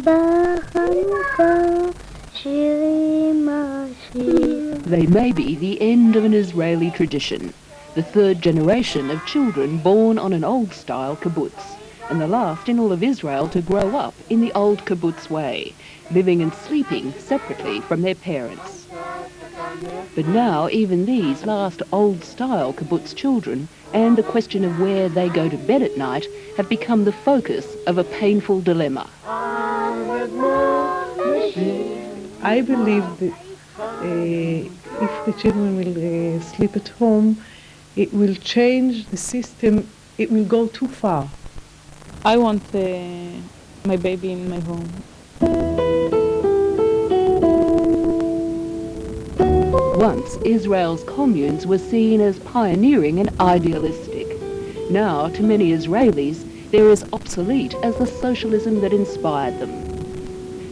They may be the end of an Israeli tradition, the third generation of children born on an old-style kibbutz, and the last in all of Israel to grow up in the old kibbutz way, living and sleeping separately from their parents. But now even these last old-style kibbutz children and the question of where they go to bed at night have become the focus of a painful dilemma. I believe that if the children will sleep at home, it will change the system, it will go too far. I want my baby in my home. Once, Israel's communes were seen as pioneering and idealistic. Now, to many Israelis, they're as obsolete as the socialism that inspired them.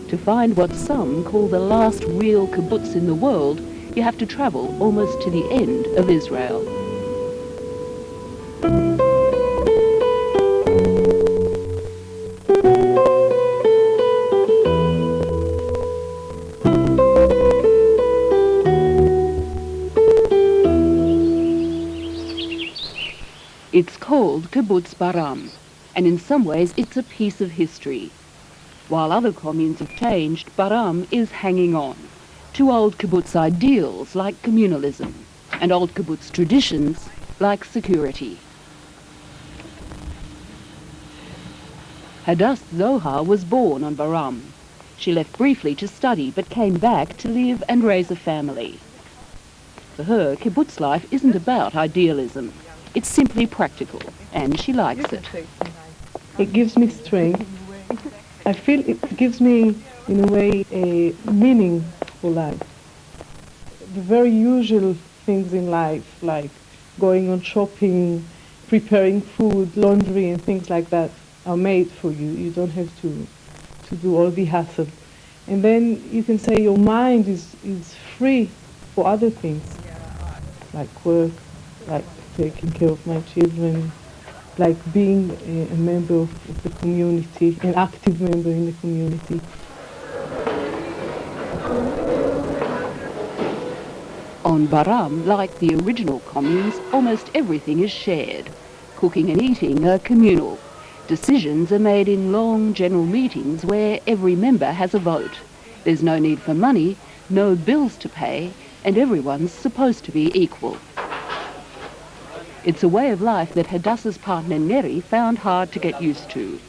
To find what some call the last real kibbutz in the world, you have to travel almost to the end of Israel. It's called Kibbutz Bara'am, and in some ways it's a piece of history. While other communes have changed, Bara'am is hanging on to old kibbutz ideals like communalism and old kibbutz traditions like security. Hadass Zohar was born on Bara'am. She left briefly to study but came back to live and raise a family. For her, kibbutz life isn't about idealism. It's simply practical, and she likes it. It gives me strength. I feel it gives me, in a way, a meaning for life. The very usual things in life, like going on shopping, preparing food, laundry, and things like that, are made for you. You don't have to do all the hassle. And then you can say your mind is free for other things, like work, like taking care of my children, like being a member of the community, an active member in the community. On Bara'am, like the original communes, almost everything is shared. Cooking and eating are communal. Decisions are made in long general meetings where every member has a vote. There's no need for money, no bills to pay, and everyone's supposed to be equal. It's a way of life that Hadass's partner Neri found hard to get used to.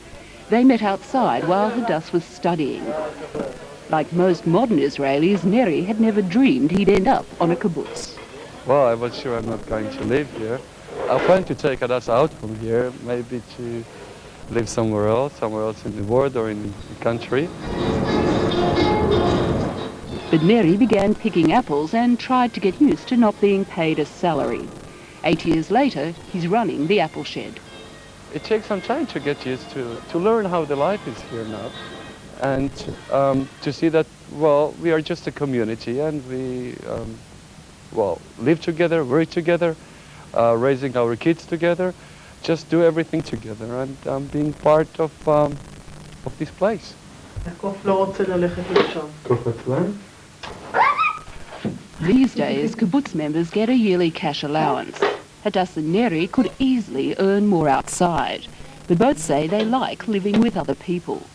They met outside while Hadass was studying. Like most modern Israelis, Neri had never dreamed he'd end up on a kibbutz. Well, I was sure I'm not going to live here. I plan to take Hadass out from here, maybe to live somewhere else in the world or in the country. But Neri began picking apples and tried to get used to not being paid a salary. 8 years later, he's running the apple shed. It takes some time to get used to learn how the life is here now. And to see that, well, we are just a community and we, live together, work together, raising our kids together, just do everything together and being part of this place. These days, kibbutz members get a yearly cash allowance. Hadass and Neri could easily earn more outside, but both say they like living with other people.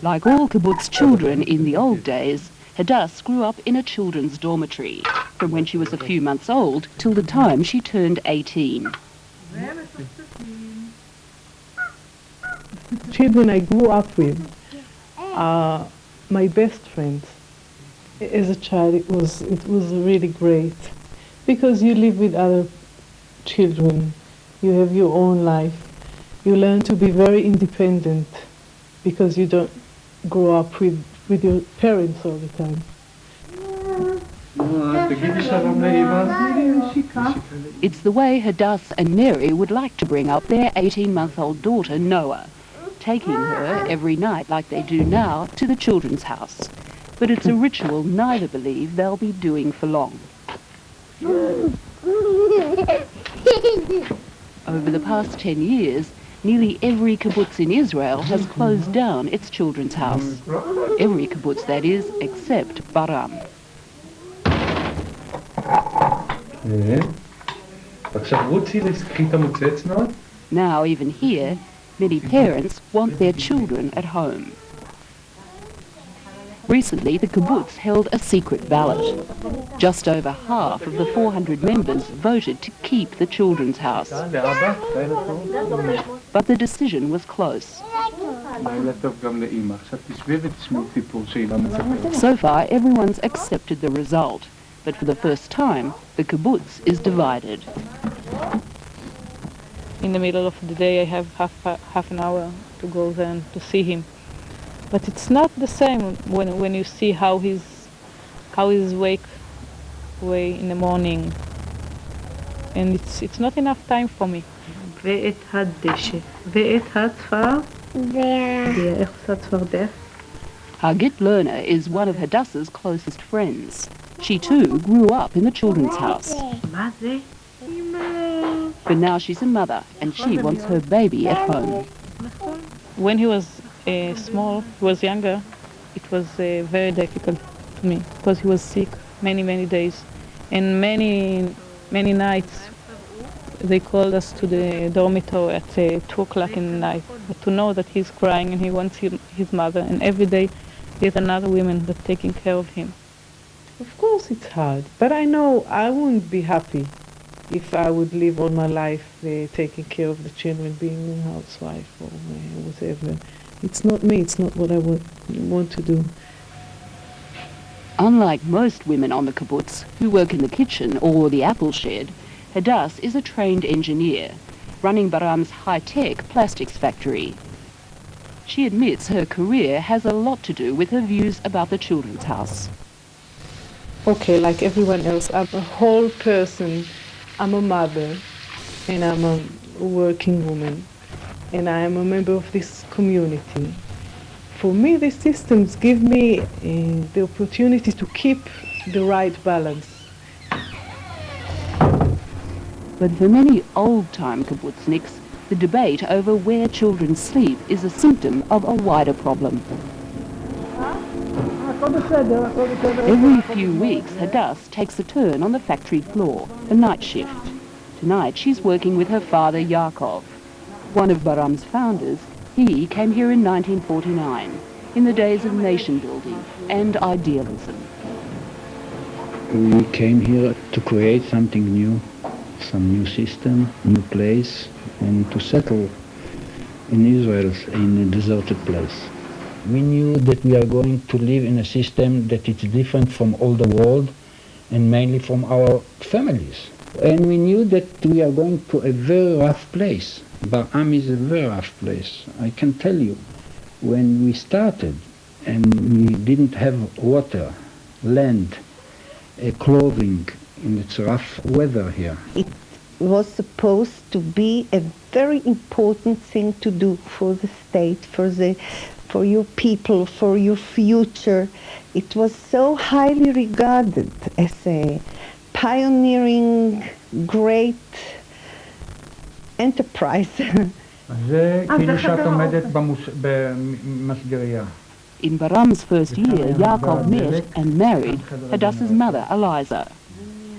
Like all kibbutz children in the old days, Hadass grew up in a children's dormitory, from when she was a few months old till the time she turned 18. Children I grew up with are my best friends. As a child, it was really great because you live with other children, you have your own life, you learn to be very independent because you don't grow up with your parents all the time. It's the way Hadass and Neri would like to bring up their 18-month-old daughter, Noah, taking her every night like they do now to the children's house. But it's a ritual neither believe they'll be doing for long. Over the past 10 years, nearly every kibbutz in Israel has closed down its children's house. Every kibbutz, that is, except Bara'am. Now, even here, many parents want their children at home. Recently, the kibbutz held a secret ballot. Just over half of the 400 members voted to keep the children's house. But the decision was close. So far, everyone's accepted the result. But for the first time, the kibbutz is divided. In the middle of the day, I have half an hour to go there and to see him. But it's not the same when you see how he's wake in the morning, and it's not enough time for me. Hagit Lerner is one of Hadassah's closest friends. She too grew up in the children's house. But now she's a mother and she wants her baby at home. When he was small, he was younger, it was very difficult to me because he was sick many days, and many nights they called us to the dormitory at 2 o'clock in the night, but to know that he's crying and he wants his mother, and every day there's another woman that's taking care of him. Of course it's hard, but I know I wouldn't be happy if I would live all my life taking care of the children, being a housewife or whatever. It's not me, it's not what I want to do. Unlike most women on the kibbutz who work in the kitchen or the apple shed, Hadass is a trained engineer, running Bara'am's high-tech plastics factory. She admits her career has a lot to do with her views about the children's house. Okay, like everyone else, I'm a whole person. I'm a mother, and I'm a working woman, and I am a member of this community. For me, these systems give me the opportunity to keep the right balance. But for many old-time kibbutzniks, the debate over where children sleep is a symptom of a wider problem. Every few weeks, Hadass takes a turn on the factory floor, a night shift. Tonight, she's working with her father, Yaakov. One of Bara'am's founders, he came here in 1949, in the days of nation building and idealism. We came here to create something new, some new system, new place, and to settle in Israel in a deserted place. We knew that we are going to live in a system that is different from all the world and mainly from our families. And we knew that we are going to a very rough place. Bar'am is a very rough place. I can tell you, when we started and we didn't have water, land, clothing, and it's rough weather here. It was supposed to be a very important thing to do for the state, for your people, for your future. It was so highly regarded as a pioneering, great enterprise. In Bara'am's first year, Yaakov met and married Hadassah's mother, Eliza.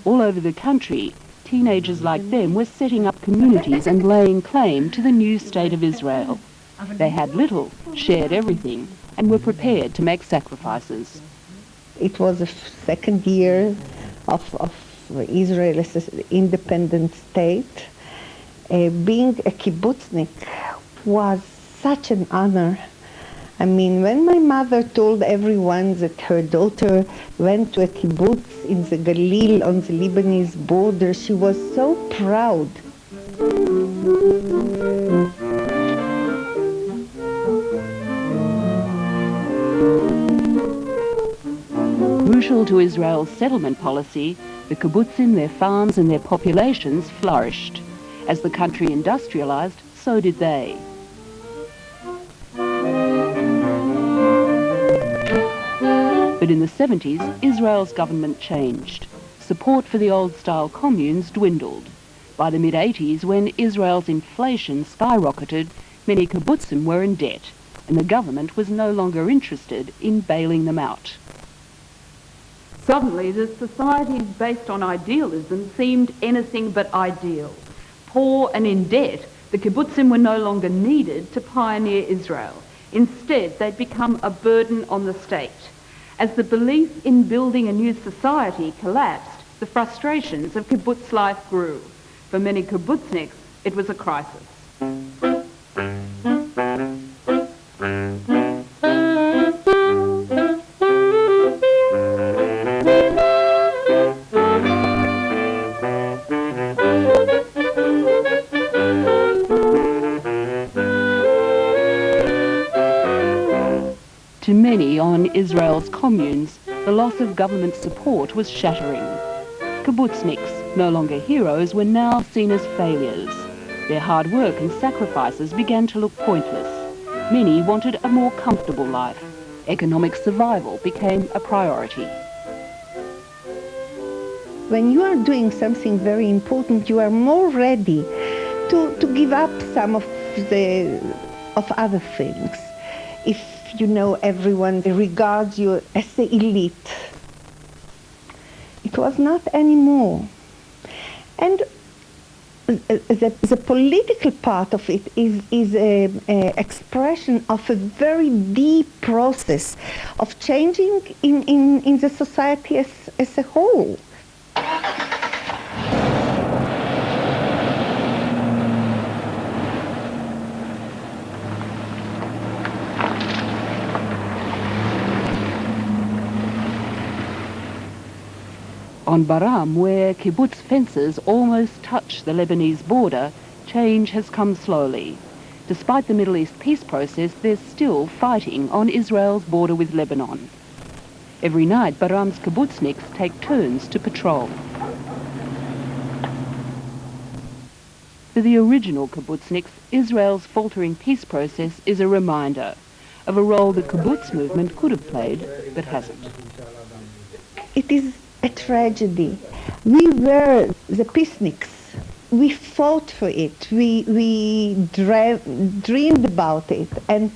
All over the country, teenagers like them were setting up communities and laying claim to the new state of Israel. They had little, shared everything, and were prepared to make sacrifices. It was the second year of Israel as an independent state. Being a kibbutznik was such an honor. I mean, when my mother told everyone that her daughter went to a kibbutz in the Galil on the Lebanese border, she was so proud. Crucial to Israel's settlement policy, the kibbutzim, their farms and their populations flourished. As the country industrialized, so did they. But in the 70s, Israel's government changed. Support for the old-style communes dwindled. By the mid-80s, when Israel's inflation skyrocketed, many kibbutzim were in debt, and the government was no longer interested in bailing them out. Suddenly, the societies based on idealism seemed anything but ideal. Poor and in debt, the kibbutzim were no longer needed to pioneer Israel. Instead, they'd become a burden on the state. As the belief in building a new society collapsed, the frustrations of kibbutz life grew. For many kibbutzniks, it was a crisis. To many on Israel's communes, the loss of government support was shattering. Kibbutzniks, no longer heroes, were now seen as failures. Their hard work and sacrifices began to look pointless. Many wanted a more comfortable life. Economic survival became a priority. When you are doing something very important, you are more ready to give up some of other things. If you know everyone regards you as the elite, it was not anymore. And the political part of it is an expression of a very deep process of changing in the society as a whole. On Bara'am, where kibbutz fences almost touch the Lebanese border, change has come slowly. Despite the Middle East peace process, there's still fighting on Israel's border with Lebanon. Every night, Bara'am's kibbutzniks take turns to patrol. For the original kibbutzniks, Israel's faltering peace process is a reminder of a role the kibbutz movement could have played, but hasn't. It is a tragedy. We were the peaceniks. We fought for it. We dreamed about it. And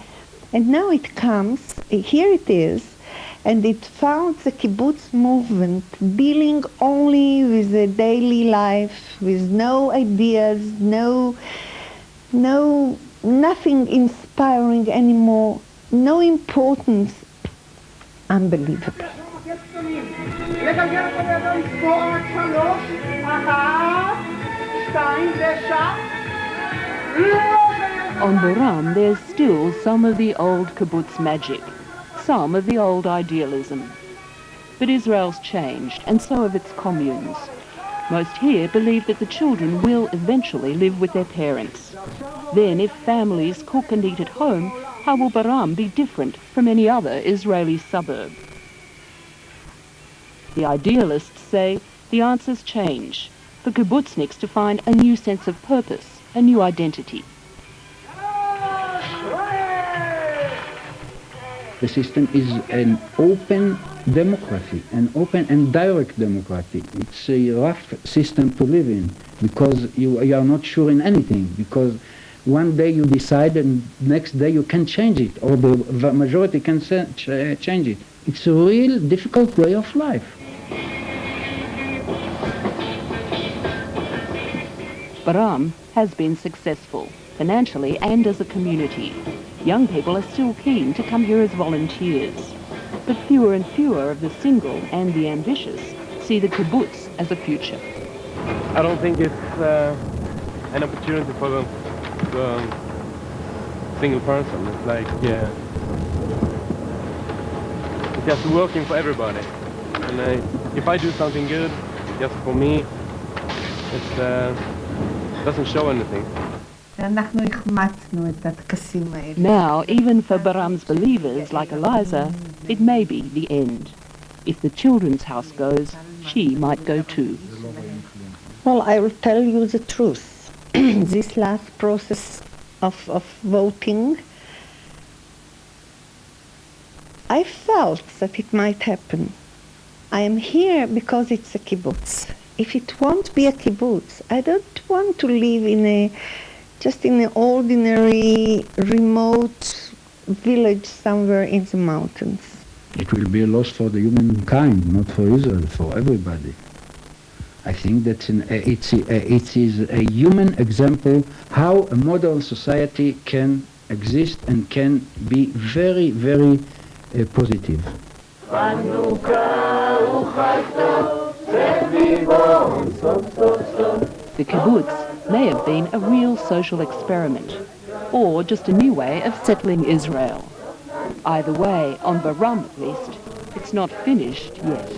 now it comes, here it is, and it found the kibbutz movement dealing only with the daily life, with no ideas, nothing inspiring anymore, no importance. Unbelievable. On Bara'am, there's still some of the old kibbutz magic, some of the old idealism. But Israel's changed, and so have its communes. Most here believe that the children will eventually live with their parents. Then, if families cook and eat at home, how will Bara'am be different from any other Israeli suburb? The idealists say the answers change, for kibbutzniks to find a new sense of purpose, a new identity. The system is an open democracy, an open and direct democracy. It's a rough system to live in because you are not sure in anything, because one day you decide and next day you can change it, or the majority can change it. It's a real difficult way of life. Bara'am has been successful, financially and as a community. Young people are still keen to come here as volunteers. But fewer and fewer of the single and the ambitious see the kibbutz as a future. I don't think it's an opportunity for the single person. It's like it's just working for everybody. And if I do something good just for me, it doesn't show anything. Now, even for Bara'am's believers like Eliza, it may be the end. If the children's house goes, she might go too. Well, I will tell you the truth. This last process of voting, I felt that it might happen. I am here because it's a kibbutz. if it won't be a kibbutz, I don't want to live in just in an ordinary, remote village somewhere in the mountains. It will be a loss for the humankind, not for Israel, for everybody. I think that it is a human example how a modern society can exist and can be very, very positive. The kibbutz may have been a real social experiment, or just a new way of settling Israel. Either way, on Bara'am at least, it's not finished yet.